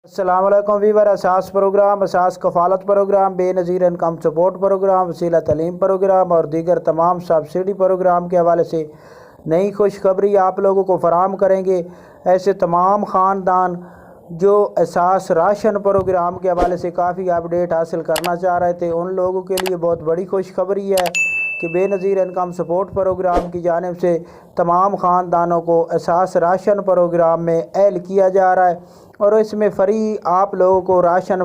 السلام علیکم ویور اساس پروگرام، اساس کفالت پروگرام، بے نظیر انکم سپورٹ پروگرام، وسیلہ تعلیم پروگرام اور دیگر تمام سبسڈی پروگرام کے حوالے سے نئی خوشخبری آپ لوگوں کو فراہم کریں گے۔ ایسے تمام خاندان جو اساس راشن پروگرام کے حوالے سے کافی اپڈیٹ حاصل کرنا چاہ رہے تھے، ان لوگوں کے لیے بہت بڑی خوشخبری ہے کہ بے نظیر انکم سپورٹ پروگرام کی جانب سے تمام خاندانوں کو اساس راشن پروگرام میں اہل کیا جا رہا ہے اور اس میں فری آپ لوگوں کو راشن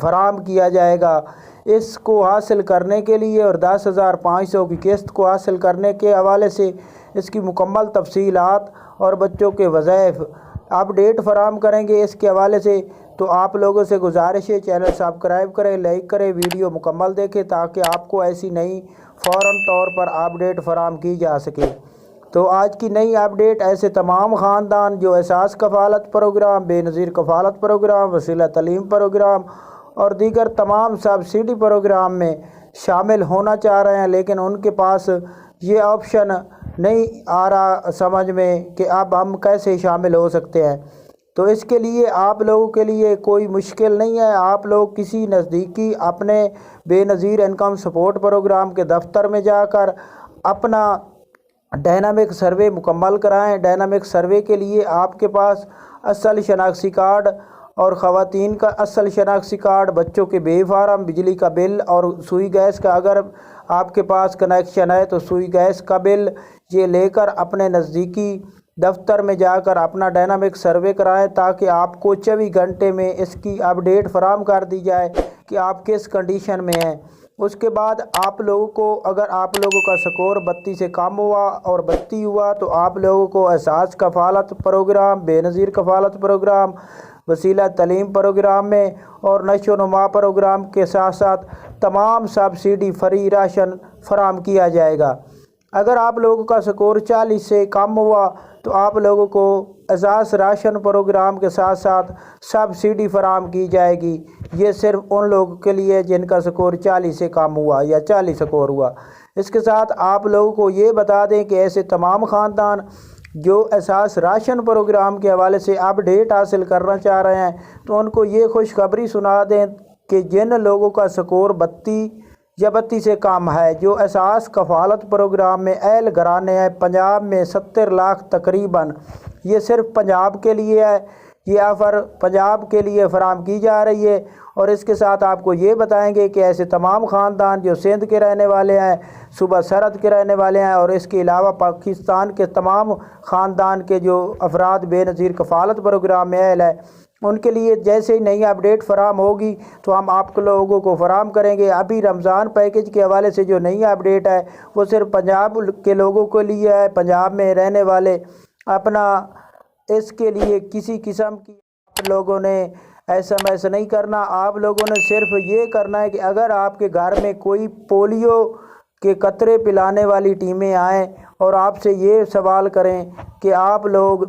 فراہم کیا جائے گا۔ اس کو حاصل کرنے کے لیے اور 10,500 کی قسط کو حاصل کرنے کے حوالے سے اس کی مکمل تفصیلات اور بچوں کے وظائف اپڈیٹ فراہم کریں گے۔ اس کے حوالے سے تو آپ لوگوں سے گزارش ہے، چینل سبسکرائب کریں، لائک کریں، ویڈیو مکمل دیکھیں تاکہ آپ کو ایسی نئی فوراً طور پر اپڈیٹ فراہم کی جا سکے۔ تو آج کی نئی اپڈیٹ، ایسے تمام خاندان جو اساس کفالت پروگرام، بے نظیر کفالت پروگرام، وسیلہ تعلیم پروگرام اور دیگر تمام سبسڈی پروگرام میں شامل ہونا چاہ رہے ہیں لیکن ان کے پاس یہ آپشن نہیں آ رہا سمجھ میں کہ اب ہم کیسے شامل ہو سکتے ہیں، تو اس کے لیے آپ لوگوں کے لیے کوئی مشکل نہیں ہے۔ آپ لوگ کسی نزدیکی اپنے بے نظیر انکم سپورٹ پروگرام کے دفتر میں جا کر اپنا ڈائنامک سروے مکمل کرائیں۔ ڈائنامک سروے کے لیے آپ کے پاس اصل شناختی کارڈ اور خواتین کا اصل شناختی کارڈ، بچوں کے بے فارم، بجلی کا بل اور سوئی گیس کا اگر آپ کے پاس کنیکشن ہے تو سوئی گیس کا بل یہ لے کر اپنے نزدیکی دفتر میں جا کر اپنا ڈائنامک سروے کرائیں تاکہ آپ کو 24 گھنٹے میں اس کی اپڈیٹ فراہم کر دی جائے کہ آپ کس کنڈیشن میں ہیں۔ اس کے بعد آپ لوگوں کو اگر آپ لوگوں کا سکور 32 سے کم ہوا اور 32 ہوا تو آپ لوگوں کو اساس کفالت پروگرام، بے نظیر کفالت پروگرام، وسیلہ تعلیم پروگرام میں اور نشو و نما پروگرام کے ساتھ ساتھ تمام سبسڈی فری راشن فراہم کیا جائے گا۔ اگر آپ لوگوں کا سکور 40 سے کم ہوا تو آپ لوگوں کو اساس راشن پروگرام کے ساتھ ساتھ سبسڈی فراہم کی جائے گی۔ یہ صرف ان لوگوں کے لیے جن کا سکور 40 سے کم ہوا یا 40 سکور ہوا۔ اس کے ساتھ آپ لوگوں کو یہ بتا دیں کہ ایسے تمام خاندان جو اساس راشن پروگرام کے حوالے سے اپڈیٹ حاصل کرنا چاہ رہے ہیں تو ان کو یہ خوشخبری سنا دیں کہ جن لوگوں کا سکور 32 یا 32 سے کم ہے، جو اساس کفالت پروگرام میں اہل گھرانے ہیں، پنجاب میں 70 لاکھ تقریباً، یہ صرف پنجاب کے لیے ہے، یہ آفر پنجاب کے لیے فراہم کی جا رہی ہے۔ اور اس کے ساتھ آپ کو یہ بتائیں گے کہ ایسے تمام خاندان جو سندھ کے رہنے والے ہیں، صوبہ سرحد کے رہنے والے ہیں اور اس کے علاوہ پاکستان کے تمام خاندان کے جو افراد بے نظیر کفالت پروگرام میں اہل ہیں، ان کے لیے جیسے ہی نئی اپڈیٹ فراہم ہوگی تو ہم آپ لوگوں کو فراہم کریں گے۔ ابھی رمضان پیکیج کے حوالے سے جو نئی اپڈیٹ ہے وہ صرف پنجاب کے لوگوں کے لیے ہے، پنجاب میں رہنے والے اپنا اس کے لیے کسی قسم کی آپ لوگوں نے SMS نہیں کرنا۔ آپ لوگوں نے صرف یہ کرنا ہے کہ اگر آپ کے گھر میں کوئی پولیو کے قطرے پلانے والی ٹیمیں آئیں اور آپ سے یہ سوال کریں کہ آپ لوگ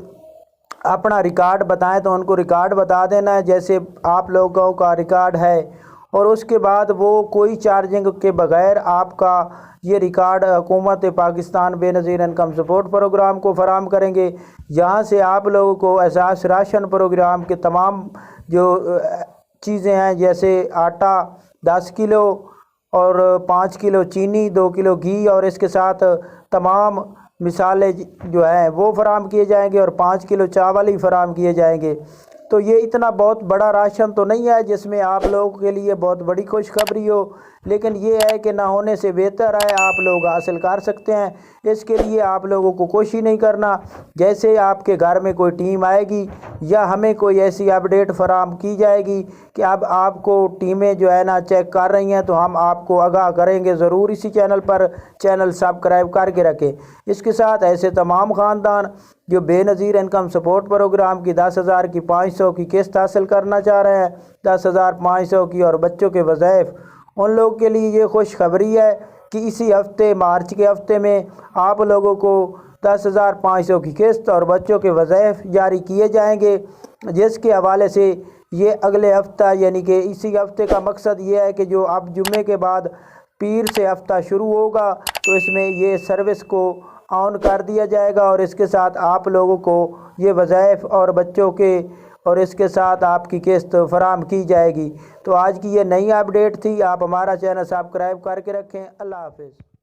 اپنا ریکارڈ بتائیں تو ان کو ریکارڈ بتا دینا ہے جیسے آپ لوگوں کا ریکارڈ ہے، اور اس کے بعد وہ کوئی چارجنگ کے بغیر آپ کا یہ ریکارڈ حکومت پاکستان بے نظیر انکم سپورٹ پروگرام کو فراہم کریں گے۔ یہاں سے آپ لوگوں کو اساس راشن پروگرام کے تمام جو چیزیں ہیں جیسے آٹا 10 کلو اور 5 کلو چینی، 2 کلو گھی اور اس کے ساتھ تمام مثالیں جو ہیں وہ فراہم کیے جائیں گے اور 5 کلو چاول ہی فراہم کیے جائیں گے۔ تو یہ اتنا بہت بڑا راشن تو نہیں ہے جس میں آپ لوگوں کے لیے بہت بڑی خوشخبری ہو، لیکن یہ ہے کہ نہ ہونے سے بہتر ہے، آپ لوگ حاصل کر سکتے ہیں۔ اس کے لیے آپ لوگوں کو کوشش نہیں کرنا، جیسے آپ کے گھر میں کوئی ٹیم آئے گی یا ہمیں کوئی ایسی اپڈیٹ فراہم کی جائے گی کہ اب آپ کو ٹیمیں جو ہے نا چیک کر رہی ہیں تو ہم آپ کو آگاہ کریں گے ضرور اسی چینل پر۔ چینل سبسکرائب کر کے رکھیں۔ اس کے ساتھ ایسے تمام خاندان جو بے نظیر انکم سپورٹ پروگرام کی 10,500 کی قسط حاصل کرنا چاہ رہے ہیں، 10,500 کی اور بچوں کے وظائف، ان لوگوں کے لیے یہ خوشخبری ہے کہ اسی ہفتے مارچ کے ہفتے میں آپ لوگوں کو 10,500 کی قسط اور بچوں کے وظائف جاری کیے جائیں گے، جس کے حوالے سے یہ اگلے ہفتہ یعنی کہ اسی ہفتے کا مقصد یہ ہے کہ جو اب جمعے کے بعد پیر سے ہفتہ شروع ہوگا تو اس میں یہ سروس کو آن کر دیا جائے گا اور اس کے ساتھ آپ لوگوں کو یہ وظائف اور بچوں کے اور اس کے ساتھ آپ کی قسط فراہم کی جائے گی۔ تو آج کی یہ نئی اپڈیٹ تھی، آپ ہمارا چینل سبسکرائب کر کے رکھیں۔ اللہ حافظ۔